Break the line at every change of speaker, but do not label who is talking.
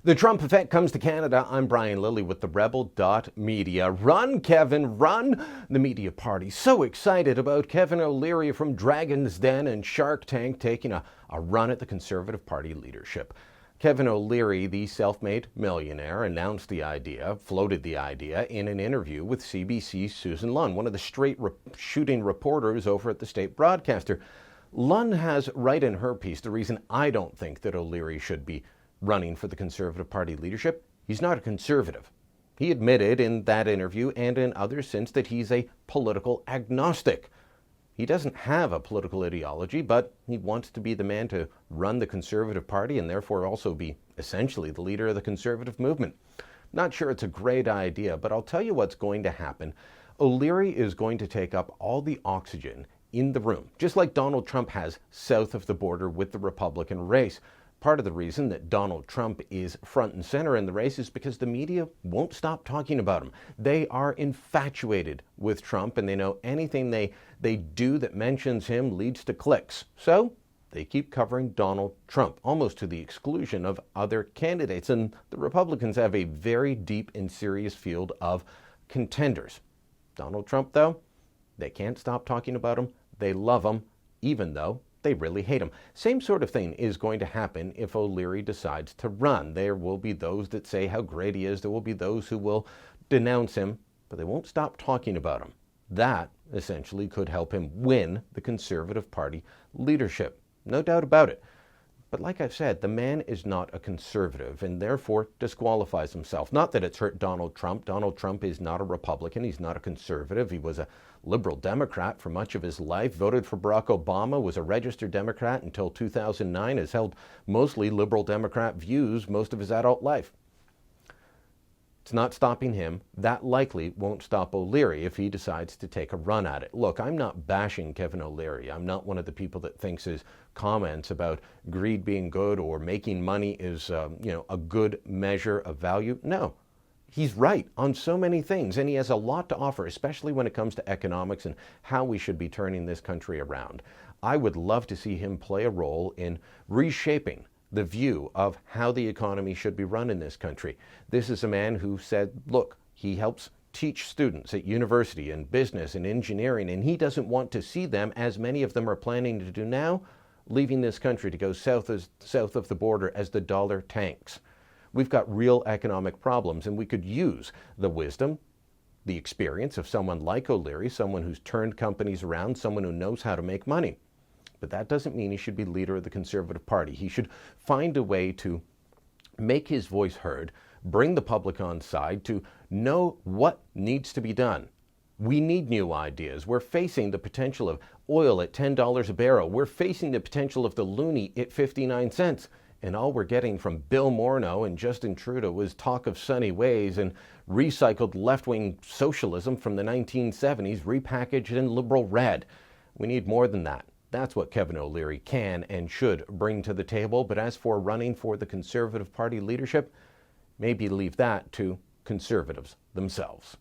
The Trump effect comes to Canada. I'm Brian Lilley with TheRebel.Media. Run, Kevin, run! The media party so excited about Kevin O'Leary from Dragon's Den and Shark Tank taking a run at the Conservative Party leadership. Kevin O'Leary, the self-made millionaire, announced the idea, floated the idea in an interview with CBC's Susan Lunn, one of the straight-shooting reporters over at the state broadcaster. Lunn has right in her piece the reason I don't think that O'Leary should be running for the Conservative Party leadership. He's not a conservative. He admitted in that interview and in others since that he's a political agnostic. He doesn't have a political ideology, but he wants to be the man to run the Conservative Party and therefore also be essentially the leader of the Conservative movement. Not sure it's a great idea, but I'll tell you what's going to happen. O'Leary is going to take up all the oxygen in the room, just like Donald Trump has south of the border with the Republican race. Part of the reason that Donald Trump is front and center in the race is because the media won't stop talking about him. They are infatuated with Trump, and they know anything they do that mentions him leads to clicks. So they keep covering Donald Trump, almost to the exclusion of other candidates. And the Republicans have a very deep and serious field of contenders. Donald Trump, though, they can't stop talking about him. They love him, even though they really hate him. Same sort of thing is going to happen if O'Leary decides to run. There will be those that say how great he is. There will be those who will denounce him, but they won't stop talking about him. That essentially could help him win the Conservative Party leadership. No doubt about it. But like I've said, the man is not a conservative and therefore disqualifies himself. Not that it's hurt Donald Trump. Donald Trump is not a Republican. He's not a conservative. He was a liberal Democrat for much of his life, voted for Barack Obama, was a registered Democrat until 2009, has held mostly liberal Democrat views most of his adult life. It's not stopping him. That likely won't stop O'Leary if he decides to take a run at it. Look, I'm not bashing Kevin O'Leary. I'm not one of the people that thinks his comments about greed being good or making money is, a good measure of value. No, he's right on so many things, and he has a lot to offer, especially when it comes to economics and how we should be turning this country around. I would love to see him play a role in reshaping the view of how the economy should be run in this country. This is a man who said, look, he helps teach students at university and business and engineering, and he doesn't want to see them, as many of them are planning to do now, leaving this country to go south of the border as the dollar tanks. We've got real economic problems, and we could use the wisdom, the experience of someone like O'Leary, someone who's turned companies around, someone who knows how to make money. But that doesn't mean he should be leader of the Conservative Party. He should find a way to make his voice heard, bring the public on side, to know what needs to be done. We need new ideas. We're facing the potential of oil at $10 a barrel. We're facing the potential of the loonie at 59 cents. And all we're getting from Bill Morneau and Justin Trudeau is talk of sunny ways and recycled left-wing socialism from the 1970s, repackaged in liberal red. We need more than that. That's what Kevin O'Leary can and should bring to the table. But as for running for the Conservative Party leadership, maybe leave that to conservatives themselves.